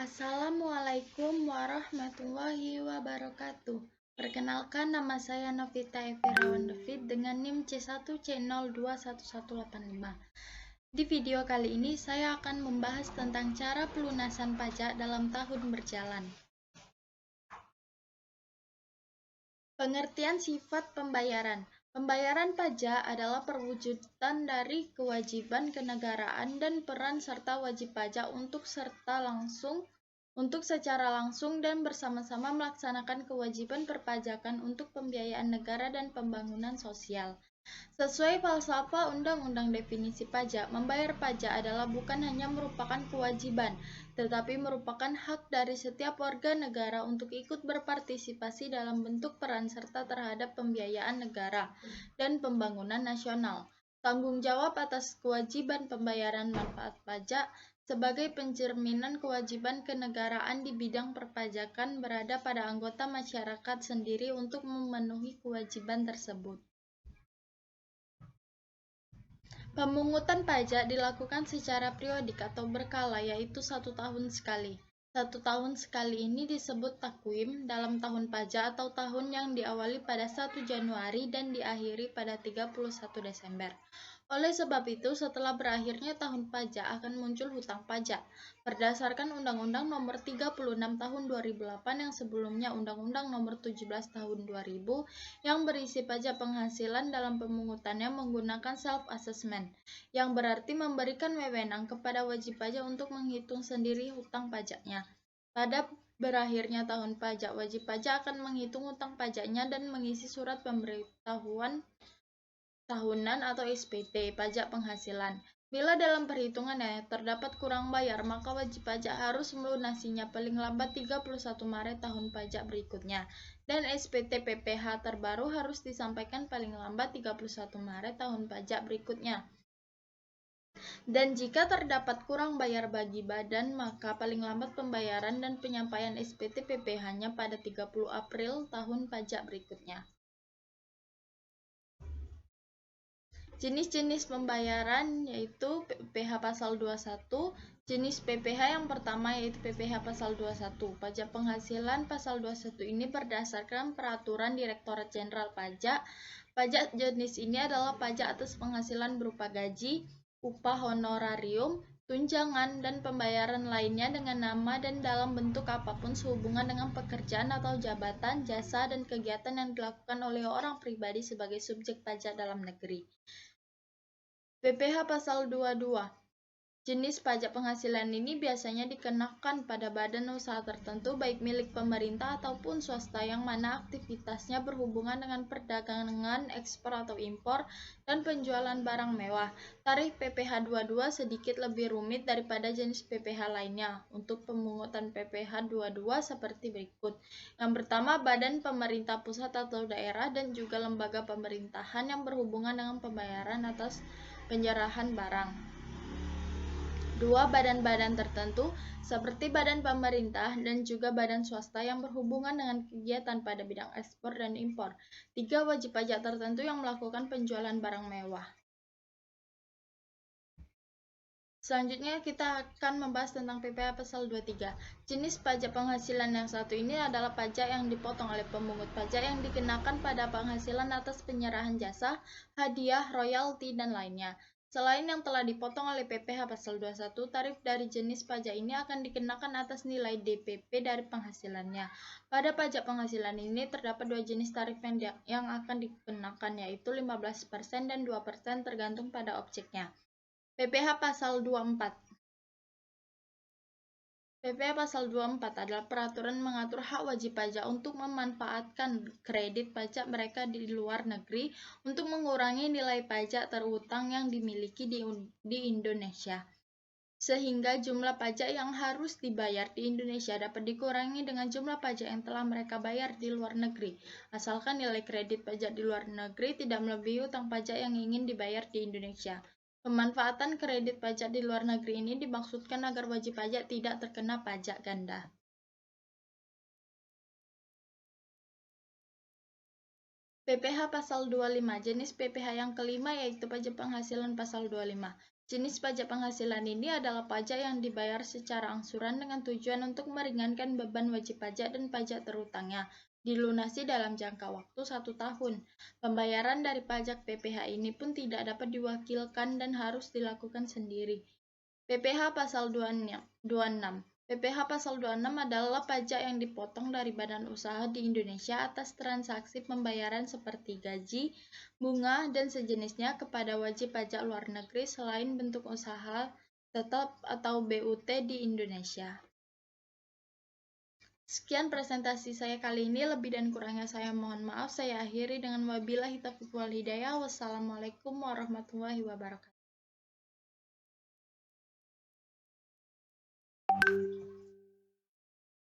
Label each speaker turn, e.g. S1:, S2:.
S1: Assalamualaikum warahmatullahi wabarakatuh. Perkenalkan, nama saya Novita Evirawan David dengan NIM C1C021185. Di video kali ini saya akan membahas tentang cara pelunasan pajak dalam tahun berjalan. Pengertian sifat pembayaran. Pembayaran pajak adalah perwujudan dari kewajiban kenegaraan dan peran serta wajib pajak untuk secara langsung dan bersama-sama melaksanakan kewajiban perpajakan untuk pembiayaan negara dan pembangunan sosial. Sesuai falsafah Undang-Undang Definisi Pajak, membayar pajak adalah bukan hanya merupakan kewajiban, tetapi merupakan hak dari setiap warga negara untuk ikut berpartisipasi dalam bentuk peran serta terhadap pembiayaan negara dan pembangunan nasional. Tanggung jawab atas kewajiban pembayaran manfaat pajak sebagai pencerminan kewajiban kenegaraan di bidang perpajakan berada pada anggota masyarakat sendiri untuk memenuhi kewajiban tersebut. Pemungutan pajak dilakukan secara periodik atau berkala, yaitu 1 tahun sekali. 1 tahun sekali ini disebut takwim dalam tahun pajak atau tahun yang diawali pada 1 Januari dan diakhiri pada 31 Desember. Oleh sebab itu, setelah berakhirnya tahun pajak akan muncul hutang pajak. Berdasarkan Undang-Undang Nomor 36 Tahun 2008 yang sebelumnya Undang-Undang Nomor 17 Tahun 2000 yang berisi pajak penghasilan dalam pemungutannya menggunakan self-assessment, yang berarti memberikan wewenang kepada wajib pajak untuk menghitung sendiri hutang pajaknya. Pada berakhirnya tahun pajak, wajib pajak akan menghitung hutang pajaknya dan mengisi surat pemberitahuan tahunan atau SPT, pajak penghasilan. Bila dalam perhitungannya terdapat kurang bayar, maka wajib pajak harus melunasinya paling lambat 31 Maret tahun pajak berikutnya, dan SPT PPh terbaru harus disampaikan paling lambat 31 Maret tahun pajak berikutnya. Dan jika terdapat kurang bayar bagi badan, maka paling lambat pembayaran dan penyampaian SPT PPh-nya pada 30 April tahun pajak berikutnya. Jenis-jenis pembayaran yaitu PPh pasal 21. Jenis PPh yang pertama yaitu PPh pasal 21. Pajak penghasilan pasal 21 ini berdasarkan peraturan Direktorat Jenderal Pajak. Pajak jenis ini adalah pajak atas penghasilan berupa gaji, upah honorarium, tunjangan, dan pembayaran lainnya dengan nama dan dalam bentuk apapun sehubungan dengan pekerjaan atau jabatan, jasa, dan kegiatan yang dilakukan oleh orang pribadi sebagai subjek pajak dalam negeri. PPh pasal 22. Jenis pajak penghasilan ini biasanya dikenakan pada badan usaha tertentu baik milik pemerintah ataupun swasta yang mana aktivitasnya berhubungan dengan perdagangan, ekspor atau impor, dan penjualan barang mewah. Tarif PPh 22 sedikit lebih rumit daripada jenis PPh lainnya. Untuk pemungutan PPh 22 seperti berikut. Yang pertama, badan pemerintah pusat atau daerah dan juga lembaga pemerintahan yang berhubungan dengan pembayaran atas penyerahan barang. 2. Badan-badan tertentu seperti badan pemerintah dan juga badan swasta yang berhubungan dengan kegiatan pada bidang ekspor dan impor. 3. Wajib pajak tertentu yang melakukan penjualan barang mewah. Selanjutnya kita akan membahas tentang PPh pasal 23. Jenis pajak penghasilan yang satu ini adalah pajak yang dipotong oleh pemungut pajak yang dikenakan pada penghasilan atas penyerahan jasa, hadiah, royalti, dan lainnya. Selain yang telah dipotong oleh PPh pasal 21, tarif dari jenis pajak ini akan dikenakan atas nilai DPP dari penghasilannya. Pada pajak penghasilan ini terdapat dua jenis tarif yang akan dikenakan, yaitu 15% dan 2% tergantung pada objeknya. PPh pasal 24. PPh pasal 24 adalah peraturan mengatur hak wajib pajak untuk memanfaatkan kredit pajak mereka di luar negeri untuk mengurangi nilai pajak terutang yang dimiliki di Indonesia, sehingga jumlah pajak yang harus dibayar di Indonesia dapat dikurangi dengan jumlah pajak yang telah mereka bayar di luar negeri, asalkan nilai kredit pajak di luar negeri tidak melebihi utang pajak yang ingin dibayar di Indonesia. Pemanfaatan kredit pajak di luar negeri ini dimaksudkan agar wajib pajak tidak terkena pajak ganda. PPh pasal 25. Jenis PPh yang kelima yaitu pajak penghasilan pasal 25. Jenis pajak penghasilan ini adalah pajak yang dibayar secara angsuran dengan tujuan untuk meringankan beban wajib pajak dan pajak terutangnya, dilunasi dalam jangka waktu 1 tahun. Pembayaran dari pajak PPh ini pun tidak dapat diwakilkan dan harus dilakukan sendiri. PPh Pasal 26. PPh Pasal 26 adalah pajak yang dipotong dari badan usaha di Indonesia atas transaksi pembayaran seperti gaji, bunga, dan sejenisnya kepada wajib pajak luar negeri selain bentuk usaha tetap atau BUT di Indonesia. Sekian presentasi saya kali ini, lebih dan kurangnya saya mohon maaf. Saya akhiri dengan wabillahi taufiq wal hidayah. Wassalamualaikum warahmatullahi wabarakatuh.